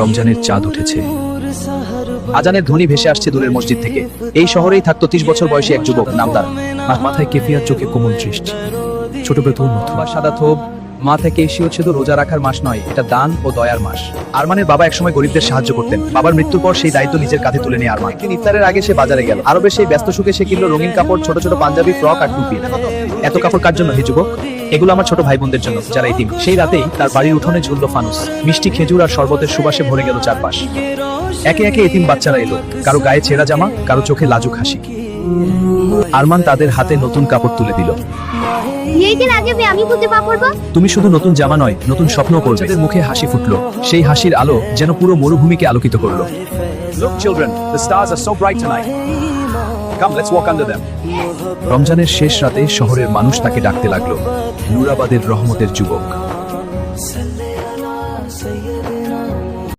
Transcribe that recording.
রমজানের চাঁদ উঠেছে, আজানের ধ্বনি ভেসে আসছে দূরের মসজিদ থেকে। এই শহরেই থাকতো 30 বছর বয়সী এক যুবক, নামদার। মাথায় কেফিয়ার, চোখে কোমল দৃষ্টি, ছোট বেতন অথবা সাদা থোপ। মা থেকে এসেও ছিল রোজা রাখার মাস নয়, এটা দান ও দয়ার মাস। আরমানের বাবা একসময় গরিবদের সাহায্য করতেন। বাবার মৃত্যুর পর সেই দায়িত্ব নিজের কাঁধে তুলে নিয়ে আরমান একদিন ইফতারের আগে সে বাজারে গেল। আরবের সেই ব্যস্ত সুখে সে কিনলো রঙিন কাপড়, ছোট ছোট পাঞ্জাবি, ফ্রক আর টুপি। এত কাপড় কার জন্য হে যুবক? এগুলো আমার ছোট ভাই বোনদের জন্য, যারা এতিম। সেই রাতেই তার বাড়ির উঠোনে ঝুললো ফানুস। মিষ্টি খেজুর আর শরবতের সুবাসে ভরে গেল চারপাশ। একে একে এতিম বাচ্চারা এলো, কারো গায়ে ছেঁড়া জামা, কারো চোখে লাজুক হাসি। আরমান তাদের হাতে নতুন কাপড় তুলে দিল। তুমি শুধু নতুন জামা নয়, নতুন স্বপ্ন করবে। তাদের মুখে হাসি ফুটলো, সেই হাসির আলো যেন পুরো মরুভূমিকে আলোকিত করলো। Look children, the stars are so bright tonight. Come, let's walk under them. রমজানের শেষ রাতে শহরের মানুষ তাকে ডাকতে লাগলো, নুরাবাদের রহমতের যুবক।